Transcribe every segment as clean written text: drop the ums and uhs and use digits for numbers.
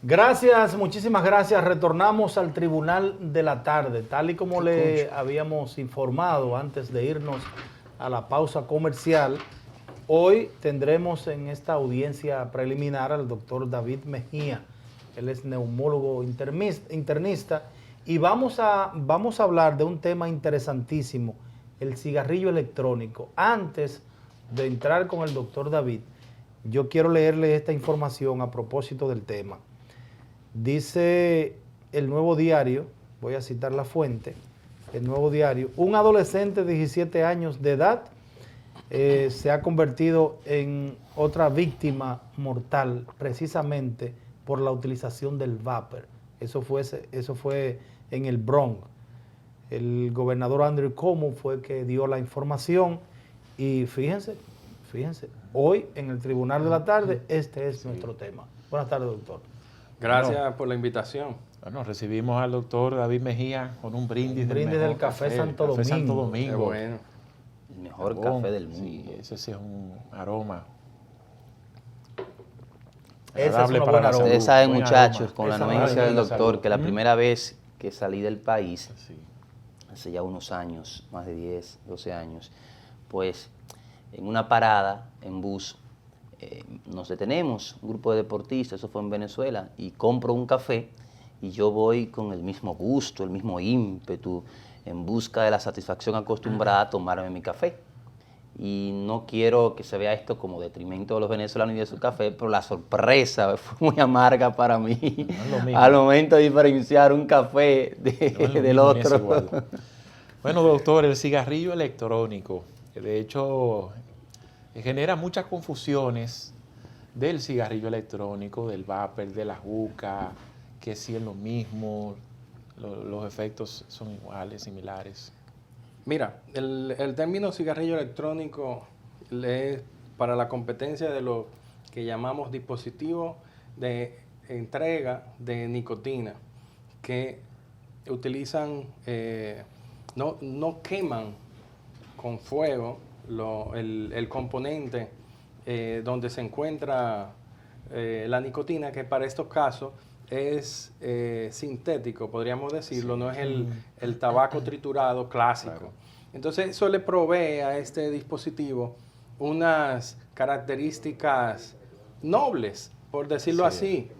Gracias, muchísimas gracias. Retornamos al Tribunal de la Tarde, tal y como le habíamos informado antes de irnos a la pausa comercial. Hoy tendremos en esta audiencia preliminar al doctor David Mejía. Él es neumólogo internista y vamos a hablar de un tema interesantísimo, el cigarrillo electrónico. Antes de entrar con el doctor David, yo quiero leerle esta información a propósito del tema. Dice el Nuevo Diario, voy a citar la fuente, el Nuevo Diario, un adolescente de 17 años de edad se ha convertido en otra víctima mortal precisamente por la utilización del vapor. Eso fue en el Bronx. El gobernador Andrew Cuomo fue el que dio la información y fíjense, hoy en el Tribunal de la Tarde este es nuestro tema. Buenas tardes, doctor. Gracias por la invitación. Bueno, recibimos al doctor David Mejía con un brindis, del Café Santo Domingo. Santo Domingo. Qué bueno. El mejor café del mundo. Sí, ese sí es un aroma. Esa es una buena aroma. Ustedes saben, Buen muchachos, aroma. con la Esa anuencia aroma del de doctor, salud. que la primera vez que salí del país, Sí. hace ya unos años, más de 10, 12 años, pues en una parada en bus nos detenemos, un grupo de deportistas, eso fue en Venezuela, y compro un café y yo voy con el mismo gusto, el mismo ímpetu, en busca de la satisfacción acostumbrada a tomarme mi café. Y no quiero que se vea esto como detrimento de los venezolanos y de su café, pero la sorpresa fue muy amarga para mí al momento de diferenciar un café del otro. Bueno, doctor, el cigarrillo electrónico, que de hecho genera muchas confusiones del cigarrillo electrónico, del vapor, de la juca, que si es lo mismo, los efectos son iguales, similares. Mira, el término cigarrillo electrónico es para la competencia de lo que llamamos dispositivos de entrega de nicotina, que utilizan, no queman con fuego el componente donde se encuentra la nicotina, que para estos casos es sintético, podríamos decirlo, no es el tabaco triturado clásico. Claro. Entonces eso le provee a este dispositivo unas características nobles, por decirlo así.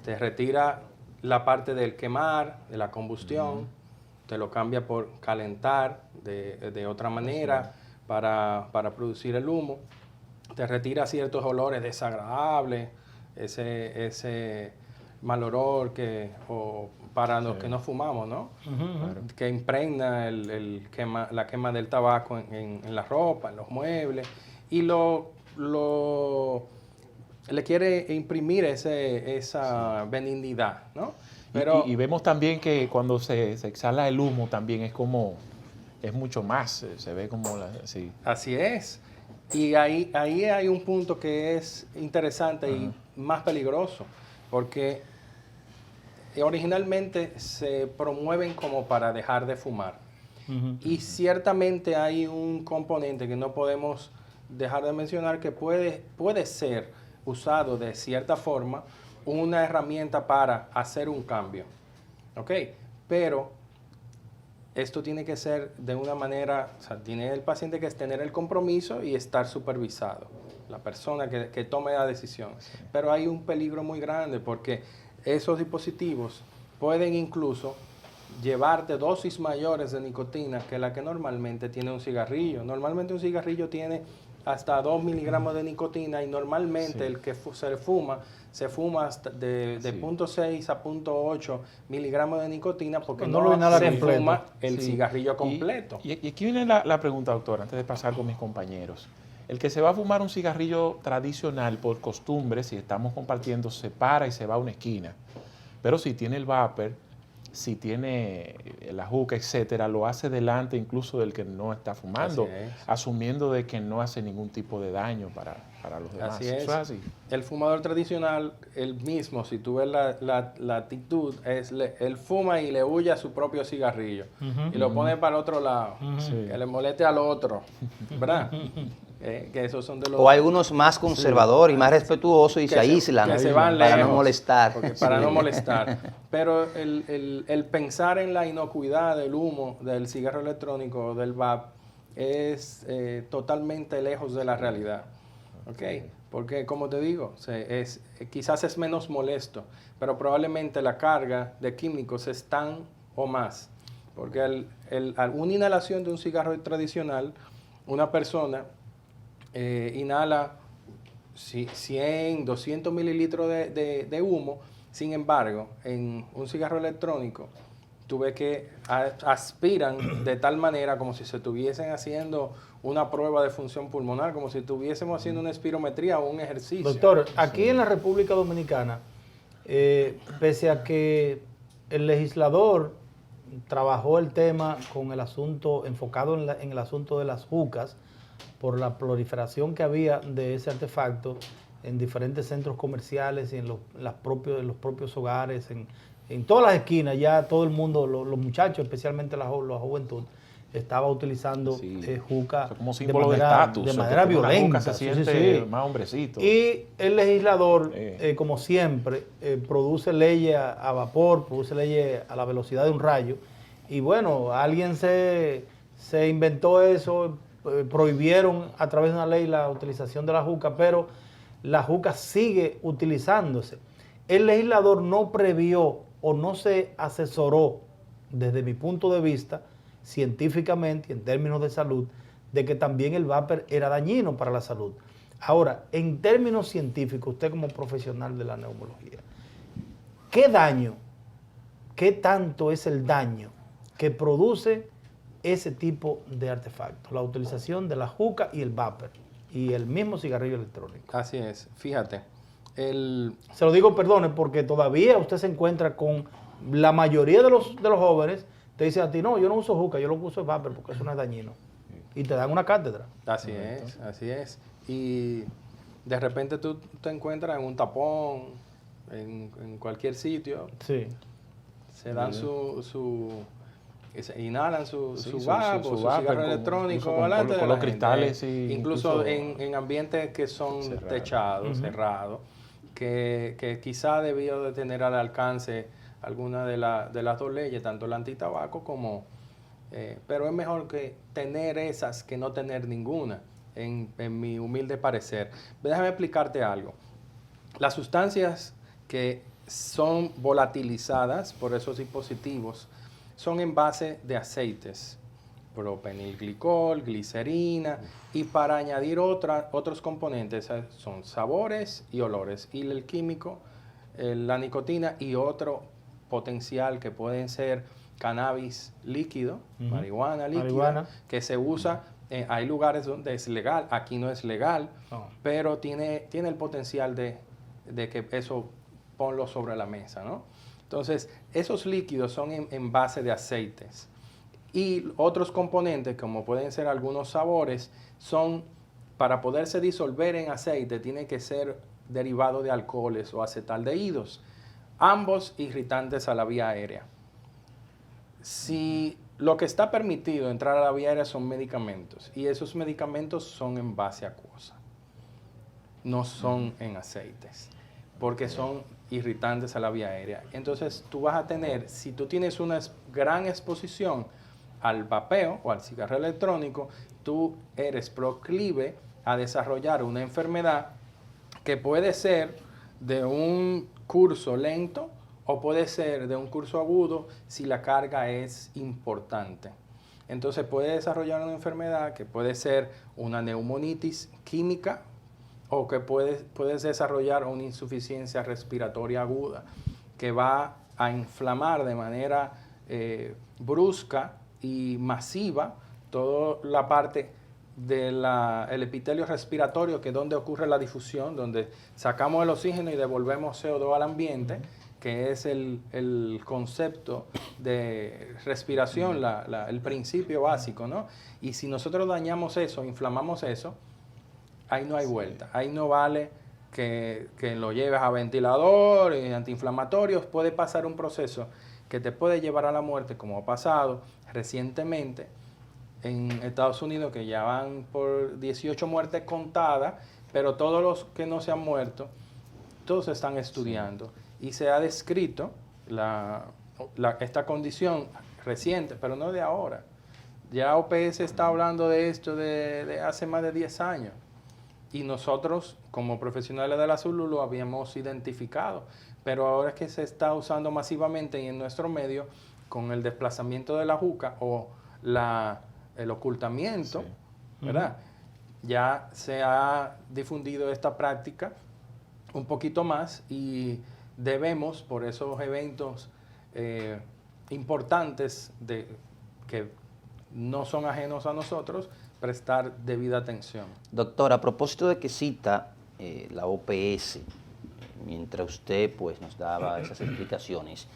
Te retira la parte del quemar, de la combustión, te lo cambia por calentar de otra manera para producir el humo, te retira ciertos olores desagradables, ese mal olor para los que no fumamos, ¿no? Claro. Que impregna la quema del tabaco en la ropa, en los muebles, y le quiere imprimir esa benignidad, ¿no? Pero, y vemos también que cuando se exhala el humo también es mucho más, se ve como sí. Así es. Y ahí hay un punto que es interesante y más peligroso, porque originalmente se promueven como para dejar de fumar. Y ciertamente hay un componente que no podemos dejar de mencionar, que puede ser usado de cierta forma una herramienta para hacer un cambio. ¿Ok? Pero esto tiene que ser de una manera, o sea, tiene el paciente que tener el compromiso y estar supervisado, la persona que tome la decisión. Sí. Pero hay un peligro muy grande, porque esos dispositivos pueden incluso llevarte dosis mayores de nicotina que la que normalmente tiene un cigarrillo. Normalmente un cigarrillo tiene hasta 2 miligramos de nicotina, y normalmente el que se fuma hasta de 0.6 a 0.8 miligramos de nicotina, porque no se fuma el cigarrillo completo. Y aquí viene la pregunta, doctor, antes de pasar con mis compañeros. El que se va a fumar un cigarrillo tradicional por costumbre, si estamos compartiendo, se para y se va a una esquina. Pero si tiene el vapor, si tiene la juca, etcétera, lo hace delante incluso del que no está fumando, asumiendo de que no hace ningún tipo de daño para los demás. Así es. ¿Eso es así? El fumador tradicional, él mismo, si tú ves la actitud, él fuma y le huye a su propio cigarrillo y lo pone para el otro lado, que le moleste al otro, ¿verdad? que esos son de los... O hay unos más conservadores y más respetuosos y se aíslan que se van para lejos, no molestar. para no molestar. Pero el pensar en la inocuidad del humo, del cigarro electrónico, del vape, es totalmente lejos de la realidad. ¿Okay? Porque, como te digo, quizás es menos molesto, pero probablemente la carga de químicos es tan o más. Porque una inhalación de un cigarro tradicional, una persona inhala 100, 200 mililitros de humo. Sin embargo, en un cigarro electrónico, tú ves que aspiran de tal manera como si se estuviesen haciendo una prueba de función pulmonar, como si estuviésemos haciendo una espirometría o un ejercicio. Doctor, aquí en la República Dominicana, pese a que el legislador trabajó el tema con el asunto, enfocado en el asunto de las jucas, por la proliferación que había de ese artefacto en diferentes centros comerciales y en los propios hogares, en todas las esquinas, ya todo el mundo, los muchachos, especialmente la juventud, estaba utilizando juca como símbolo de estatus, de manera violenta. Se siente más hombrecito. Y el legislador, como siempre, produce leyes a vapor, produce leyes a la velocidad de un rayo. Y bueno, alguien se inventó eso, prohibieron a través de una ley la utilización de la juca, pero la juca sigue utilizándose. El legislador no previó o no se asesoró, desde mi punto de vista, científicamente y en términos de salud, de que también el vapor era dañino para la salud. Ahora, en términos científicos, usted como profesional de la neumología, ¿qué daño, qué tanto es el daño que produce ese tipo de artefactos? La utilización de la juca y el vapor y el mismo cigarrillo electrónico. Así es, fíjate. Se lo digo, perdone, porque todavía usted se encuentra con la mayoría de los jóvenes, te dicen a ti, no, yo no uso juca, yo lo uso vapor porque eso no es dañino. Y te dan una cátedra. Así es, así es. Y de repente tú te encuentras en un tapón, en cualquier sitio. Sí. Se dan inhalan su vape, su cigarro electrónico con los cristales. Incluso en ambientes que son techados, cerrados, que quizá debió de tener al alcance alguna de las dos leyes, tanto el antitabaco como... pero es mejor que tener esas que no tener ninguna, en mi humilde parecer. Déjame explicarte algo. Las sustancias que son volatilizadas por esos dispositivos son en base de aceites, propenilglicol, glicerina, y para añadir otros componentes son sabores y olores, y el químico, la nicotina y otro potencial que pueden ser cannabis líquido, marihuana líquida, que se usa, hay lugares donde es legal, aquí no es legal, pero tiene el potencial de que eso ponlo sobre la mesa, ¿no? Entonces, esos líquidos son en base de aceites. Y otros componentes, como pueden ser algunos sabores, son, para poderse disolver en aceite, tiene que ser derivado de alcoholes o acetaldehídos, ambos irritantes a la vía aérea. Si lo que está permitido entrar a la vía aérea son medicamentos, y esos medicamentos son en base acuosa, no son en aceites, porque son irritantes a la vía aérea. Entonces tú vas a tener, si tú tienes una gran exposición al vapeo o al cigarro electrónico, tú eres proclive a desarrollar una enfermedad que puede ser de un curso lento o puede ser de un curso agudo si la carga es importante. Entonces puede desarrollar una enfermedad que puede ser una neumonitis química, o que puedes desarrollar una insuficiencia respiratoria aguda que va a inflamar de manera brusca y masiva toda la parte del epitelio respiratorio, que es donde ocurre la difusión, donde sacamos el oxígeno y devolvemos CO2 al ambiente, que es el concepto de respiración, el principio básico, ¿no? Y si nosotros dañamos eso, inflamamos eso, ahí no hay vuelta, ahí no vale que lo lleves a ventilador y antiinflamatorios. Puede pasar un proceso que te puede llevar a la muerte, como ha pasado recientemente en Estados Unidos, que ya van por 18 muertes contadas, pero todos los que no se han muerto, todos se están estudiando. Y se ha descrito esta condición reciente, pero no de ahora. Ya OPS está hablando de esto de hace más de 10 años. Y nosotros, como profesionales de la salud, lo habíamos identificado. Pero ahora es que se está usando masivamente y en nuestro medio, con el desplazamiento de la juca o el ocultamiento, sí, ¿verdad? Ya se ha difundido esta práctica un poquito más y debemos, por esos eventos importantes que no son ajenos a nosotros, prestar debida atención. Doctor, a propósito de que cita la OPS, mientras usted pues, nos daba esas explicaciones,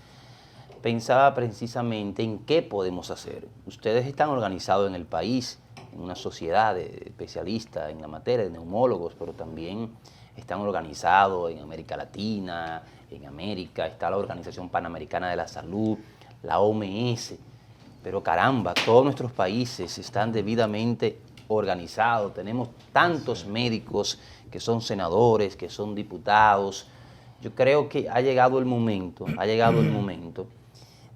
pensaba precisamente en qué podemos hacer. Ustedes están organizados en el país, en una sociedad de especialistas en la materia, de neumólogos, pero también están organizados en América Latina, en América, está la Organización Panamericana de la Salud, la OMS, pero caramba, todos nuestros países están debidamente organizados, tenemos tantos médicos que son senadores, que son diputados. Yo creo que ha llegado el momento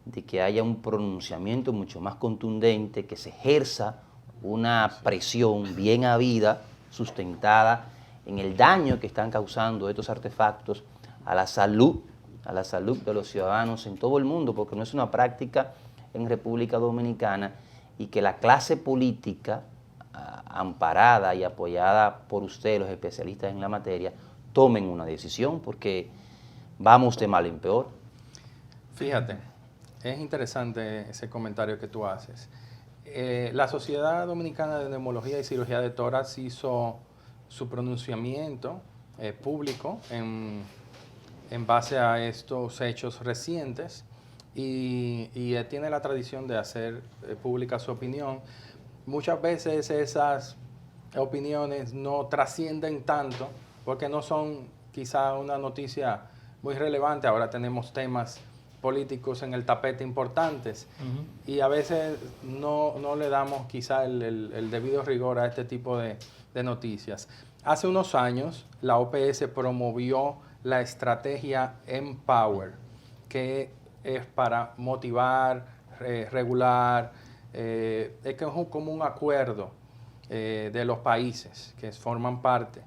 de que haya un pronunciamiento mucho más contundente, que se ejerza una presión bien habida, sustentada en el daño que están causando estos artefactos a la salud de los ciudadanos en todo el mundo, porque no es una práctica en República Dominicana, y que la clase política, amparada y apoyada por ustedes, los especialistas en la materia, tomen una decisión, porque vamos de mal en peor. Fíjate, es interesante ese comentario que tú haces. La Sociedad Dominicana de Neumología y Cirugía de Tórax hizo su pronunciamiento público en base a estos hechos recientes y tiene la tradición de hacer pública su opinión. Muchas veces esas opiniones no trascienden tanto porque no son quizá una noticia muy relevante. Ahora tenemos temas políticos en el tapete importantes y a veces no le damos quizá el debido rigor a este tipo de noticias. Hace unos años la OPS promovió la estrategia Empower, que es para motivar, regular, es que es como un acuerdo de los países que forman parte.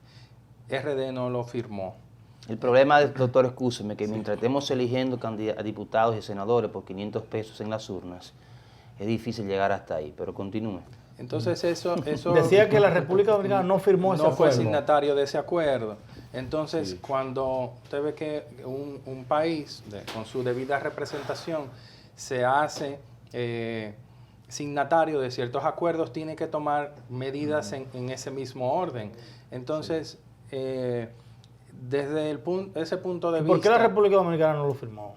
RD no lo firmó. El problema, doctor, excúseme, que mientras estemos eligiendo a diputados y senadores por 500 pesos en las urnas, es difícil llegar hasta ahí, pero continúe. Entonces eso decía que la República Dominicana no firmó ese acuerdo. No fue signatario de ese acuerdo. Entonces, sí, cuando usted ve que un país con su debida representación se hace signatario de ciertos acuerdos, tiene que tomar medidas en ese mismo orden. Entonces, desde ese punto de vista... ¿Por qué la República Dominicana no lo firmó?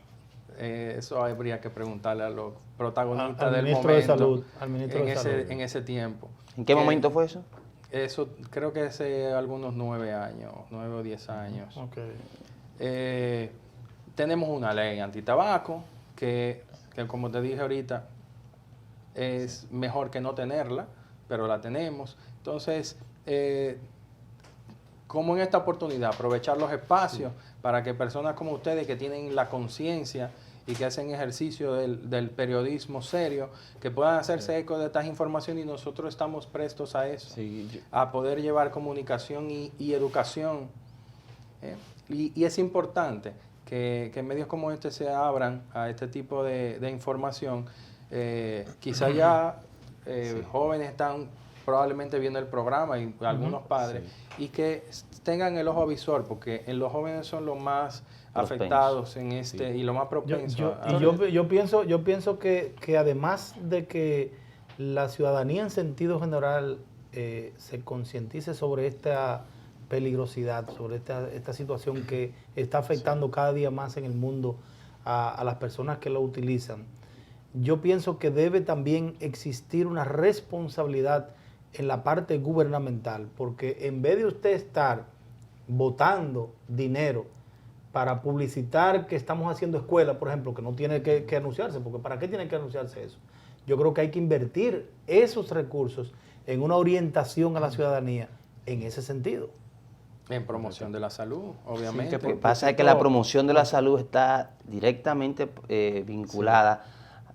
Eso habría que preguntarle a los protagonistas del ministro momento, de Salud, al ministro de Salud. En ese tiempo. ¿En qué momento fue eso? Eso creo que hace algunos 9 o 10 años. Okay. Tenemos una ley antitabaco que como te dije ahorita, es mejor que no tenerla, pero la tenemos. Entonces, como en esta oportunidad, aprovechar los espacios para que personas como ustedes que tienen la conciencia y que hacen ejercicio del periodismo serio, que puedan hacerse eco de estas informaciones, y nosotros estamos prestos a eso, a poder llevar comunicación y educación. Y es importante que medios como este se abran a este tipo de información. Quizá ya jóvenes están probablemente viendo el programa y algunos padres, y que tengan el ojo avisor, porque los jóvenes son los más afectados en y lo más propensos. Yo pienso que además de que la ciudadanía en sentido general se concientice sobre esta peligrosidad, sobre esta situación que está afectando cada día más en el mundo a las personas que lo utilizan, yo pienso que debe también existir una responsabilidad en la parte gubernamental, porque en vez de usted estar botando dinero para publicitar que estamos haciendo escuelas, por ejemplo, que no tiene que anunciarse, porque ¿para qué tiene que anunciarse eso? yo creo que hay que invertir esos recursos en una orientación a la ciudadanía en ese sentido. En promoción de la salud, obviamente. Sí, Lo que pasa es que la promoción de la salud está directamente vinculada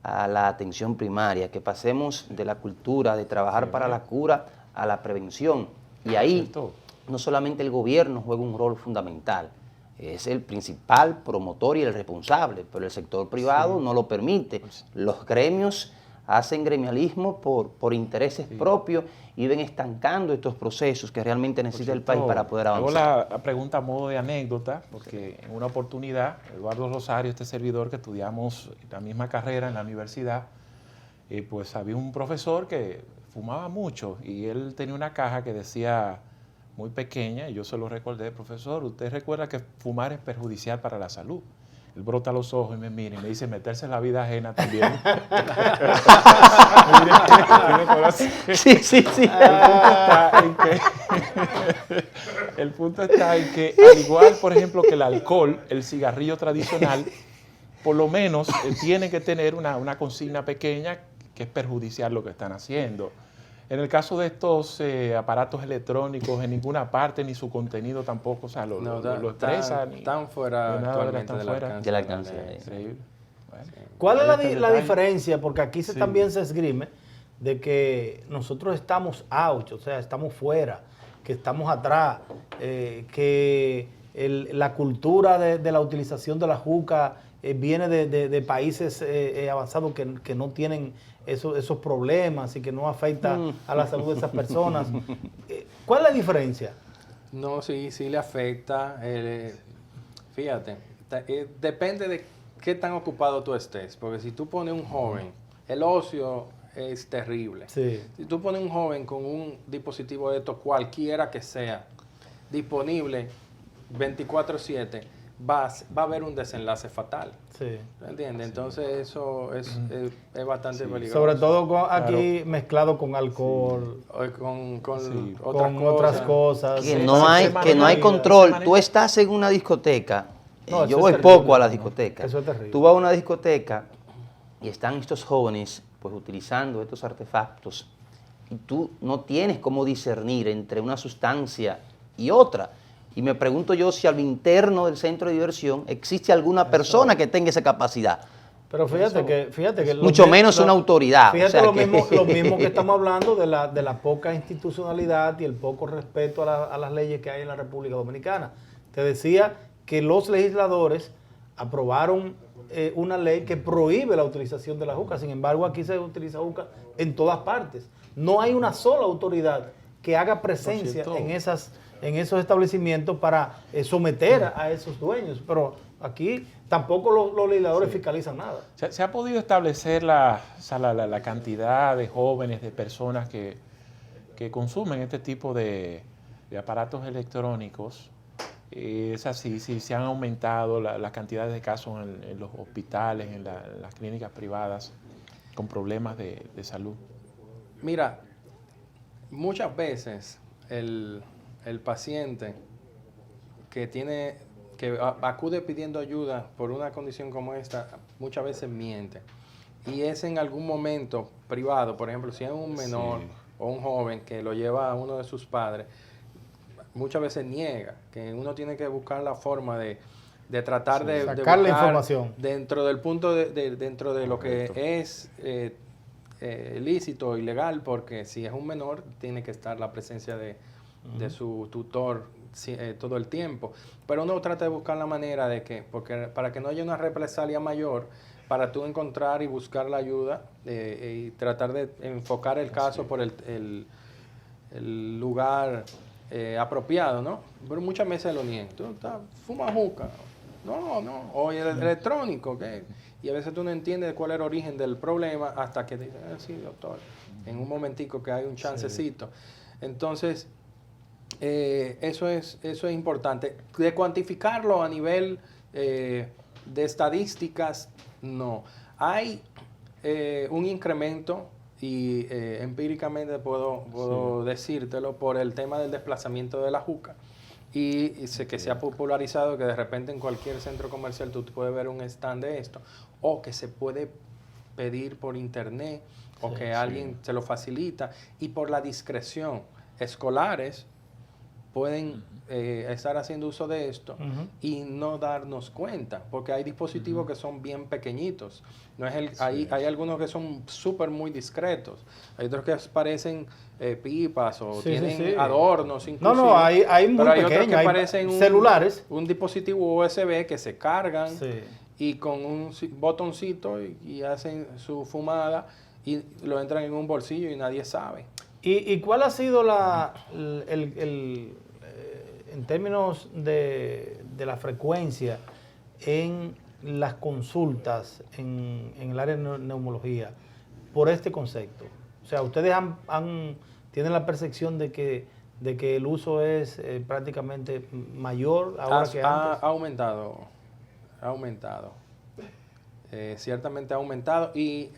a la atención primaria, que pasemos de la cultura de trabajar para la cura a la prevención. Y ahí Cierto. no solamente el gobierno juega un rol fundamental, es el principal promotor y el responsable, pero el sector privado no lo permite. Los gremios hacen gremialismo por intereses propios y ven estancando estos procesos que realmente necesita el país para poder avanzar. Hago la pregunta a modo de anécdota, porque en una oportunidad, Eduardo Rosario, este servidor que estudiamos la misma carrera en la universidad, pues había un profesor que fumaba mucho y él tenía una caja que decía muy pequeña, y yo se lo recordé, profesor, ¿usted recuerda que fumar es perjudicial para la salud? Él brota los ojos y me mira y me dice, meterse en la vida ajena también. Sí, sí, sí. El punto está en que, al igual, por ejemplo, que el alcohol, el cigarrillo tradicional, por lo menos tiene que tener una consigna pequeña que es perjudicial lo que están haciendo. En el caso de estos aparatos electrónicos, en ninguna parte, ni su contenido tampoco, o sea, lo expresa. Están fuera actualmente del alcance. Increíble. Bueno, ¿Cuál es ahí está la el detalle. diferencia? Porque aquí también se esgrime de que nosotros estamos out, o sea, estamos fuera, que estamos atrás, que la cultura de la utilización de la juca viene de países avanzados que no tienen esos problemas y que no afecta a la salud de esas personas. ¿Cuál es la diferencia? No, sí le afecta. Fíjate, depende de qué tan ocupado tú estés, porque si tú pones un joven, el ocio es terrible. Sí. Si tú pones un joven con un dispositivo de estos, cualquiera que sea, disponible 24/7, va a haber un desenlace fatal. Sí. ¿Entiendes? Entonces eso es bastante peligroso. Sobre todo aquí mezclado con alcohol, Con otras cosas. Que Sí. no hay maneja control. vida. Tú estás en una discoteca. No, Yo eso voy es terrible, poco a la no, discoteca. eso es terrible. Tú vas a una discoteca y están estos jóvenes pues utilizando estos artefactos y tú no tienes cómo discernir entre una sustancia y otra. Y me pregunto yo si al interno del centro de diversión existe alguna persona que tenga esa capacidad. Pero fíjate que Mucho menos una autoridad. Fíjate o sea lo que- mismo que estamos hablando de la poca institucionalidad y el poco respeto a las leyes que hay en la República Dominicana. Te decía que los legisladores aprobaron una ley que prohíbe la utilización de la juca. Sin embargo, aquí se utiliza juca en todas partes. No hay una sola autoridad que haga presencia en esos establecimientos para someter a esos dueños. Pero aquí tampoco los legisladores fiscalizan nada. ¿Se ha podido establecer la cantidad de jóvenes, de personas que consumen este tipo de aparatos electrónicos? Es así, si se han aumentado las cantidades de casos en los hospitales, en las clínicas privadas con problemas de salud. Mira, muchas veces el paciente que acude pidiendo ayuda por una condición como esta, muchas veces miente. Y es en algún momento privado, por ejemplo, si es un menor o un joven que lo lleva a uno de sus padres, muchas veces niega, que uno tiene que buscar la forma de tratar de sacar la buscar información. dentro del punto dentro de lo que es lícito y legal, porque si es un menor tiene que estar la presencia de su tutor todo el tiempo, pero uno trata de buscar la manera porque para que no haya una represalia mayor, para tú encontrar y buscar la ayuda y tratar de enfocar el caso por el lugar apropiado, ¿no? Pero muchas veces lo niegan. Tú fuma juca. No. O el electrónico, ¿qué? Y a veces tú no entiendes cuál es el origen del problema hasta que te dicen, sí, doctor, en un momentico que hay un chancecito. Entonces, eso es importante. De cuantificarlo a nivel de estadísticas, no. Hay un incremento y empíricamente puedo decírtelo por el tema del desplazamiento de la juca y sé que se ha popularizado que de repente en cualquier centro comercial tú puedes ver un stand de esto o que se puede pedir por internet o Sí, que sí. alguien se lo facilita, y por la discreción. Escolares pueden estar haciendo uso de esto Ujú. y no darnos cuenta, porque hay dispositivos que son bien pequeñitos. No es hay algunos que son súper muy discretos, hay otros que parecen pipas o Sí, sí, tienen sí. adornos No, inclusive. no, hay muy pero hay otros pequeños, que hay parecen celulares. un dispositivo USB que se cargan Sí. y con un botoncito y hacen su fumada y lo entran en un bolsillo y nadie sabe. ¿Y cuál ha sido en términos de la frecuencia en las consultas en el área de neumología por este concepto? O sea, ¿ustedes tienen la percepción de que el uso es prácticamente mayor ahora que Ha antes? aumentado, ha aumentado. Ciertamente ha aumentado y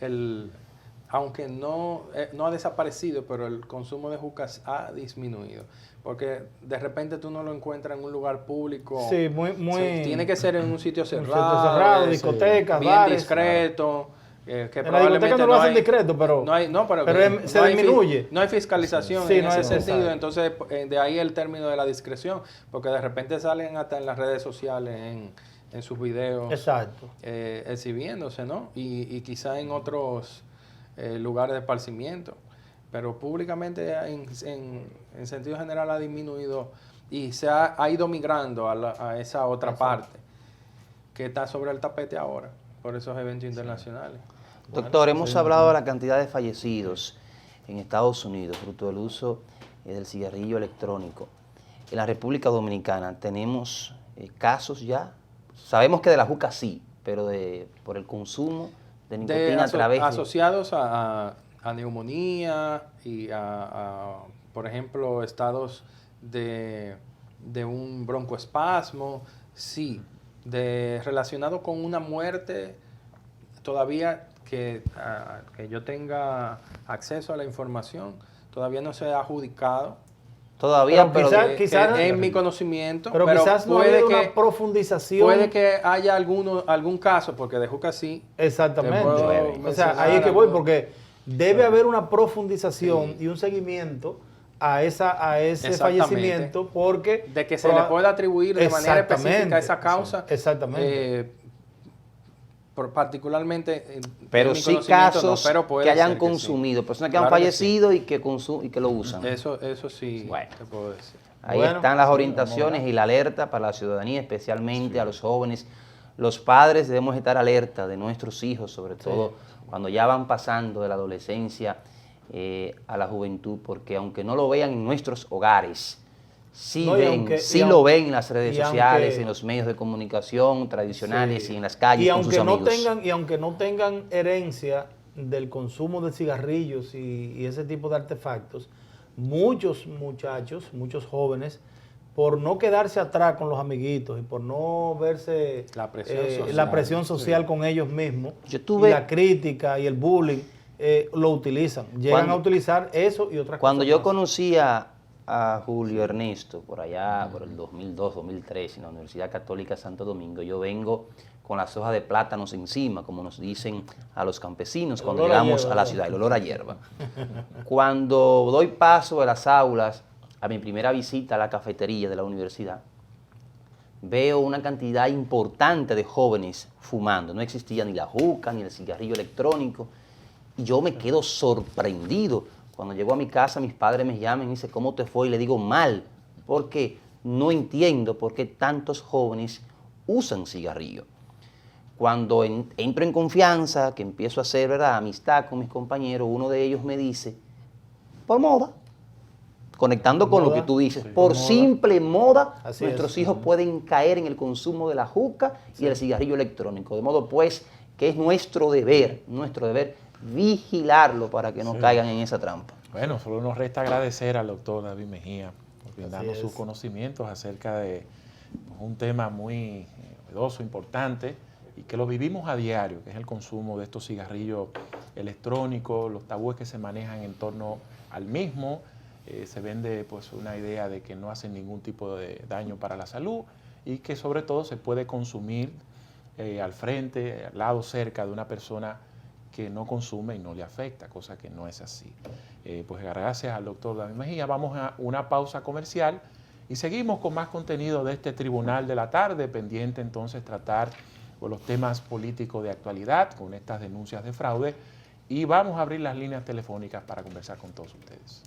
aunque no ha desaparecido, pero el consumo de jucas ha disminuido. Porque de repente tú no lo encuentras en un lugar público. Sí, muy Tiene que ser en un sitio un sitio cerrado, cerrado, discotecas, bien bares. discreto. Que En la probablemente discoteca no lo hacen discreto, pero, pero se disminuye. no hay fiscalización Sí, en no ese hay- sentido. exacto. Entonces, de ahí el término de la discreción, porque de repente salen hasta en las redes sociales, en sus videos, Exacto. exhibiéndose, ¿no? Y quizá en otros lugares de esparcimiento. Pero públicamente, en sentido general, ha disminuido y ha ido migrando a esa otra Exacto. parte que está sobre el tapete ahora, por esos eventos internacionales. Doctor, hemos sí, hablado de la cantidad de fallecidos en Estados Unidos fruto del uso del cigarrillo electrónico. En la República Dominicana tenemos casos ya. Sabemos que de la juca sí, pero por el consumo de nicotina a través de... asociados a neumonía y por ejemplo, estados de un broncoespasmo, sí. Relacionado con una muerte, todavía que yo tenga acceso a la información, todavía no se ha adjudicado. Todavía, Pero pero quizás en mi conocimiento, pero quizás no ha habido una profundización. puede que haya algún caso, porque de juca sí. Exactamente. Te puedo O sea, mencionar ahí es que voy, algunos. porque debe haber una profundización Sí. y un seguimiento a ese Exactamente. fallecimiento, porque... De que se le pueda atribuir de manera específica esa causa. Exactamente. Particularmente pero en mi sí conocimiento, no, casos pero puede que hayan ser que sí. consumido, personas que Claro han que sí. fallecido y que lo usan. Eso sí, Bueno. te puedo decir. Ahí Bueno, están las sí, orientaciones vamos a ver. y la alerta para la ciudadanía, especialmente a los jóvenes. Los padres debemos estar alerta de nuestros hijos, sobre todo cuando ya van pasando de la adolescencia a la juventud, porque aunque no lo vean en nuestros hogares, sí, No, lo ven en las redes y sociales, aunque- en los medios de comunicación tradicionales Sí. y en las calles y con aunque sus no amigos. aunque no tengan herencia del consumo de cigarrillos y ese tipo de artefactos, muchos muchachos, muchos jóvenes, por no quedarse atrás con los amiguitos y por no verse La presión social, la presión social sí. con ellos mismos, Yo tuve- y la crítica y el bullying, lo utilizan. Llegan a utilizar eso y otras Cuando cosas yo más. conocí a Julio Ernesto, por allá, por el 2002, 2003, en la Universidad Católica Santo Domingo, yo vengo con las hojas de plátanos encima, como nos dicen a los campesinos El cuando olor a llegamos hierba, a la ¿verdad? ciudad, el olor a hierba. Cuando doy paso de las aulas a mi primera visita a la cafetería de la universidad, veo una cantidad importante de jóvenes fumando. No existía ni la juca, ni el cigarrillo electrónico. Y yo me quedo sorprendido. Cuando llego a mi casa, mis padres me llaman y dicen, ¿cómo te fue? Y le digo, mal, porque no entiendo por qué tantos jóvenes usan cigarrillo. Cuando entro en confianza, que empiezo a hacer, ¿verdad?, amistad con mis compañeros, uno de ellos me dice, por moda, conectando con lo Moda, que tú dices, sí, por moda. simple moda, Así nuestros es. hijos pueden caer en el consumo de la juca y el cigarrillo electrónico. De modo pues que es nuestro deber vigilarlo para que no caigan en esa trampa. Bueno, solo nos resta agradecer al doctor David Mejía por brindarnos es. sus conocimientos acerca de un tema muy novedoso, importante, y que lo vivimos a diario, que es el consumo de estos cigarrillos electrónicos, los tabúes que se manejan en torno al mismo. Se vende pues una idea de que no hacen ningún tipo de daño para la salud y que sobre todo se puede consumir al frente, al lado, cerca de una persona que no consume y no le afecta, cosa que no es así. Pues gracias al doctor David Mejía. Vamos a una pausa comercial y seguimos con más contenido de este Tribunal de la Tarde, pendiente entonces tratar con los temas políticos de actualidad, con estas denuncias de fraude, y vamos a abrir las líneas telefónicas para conversar con todos ustedes.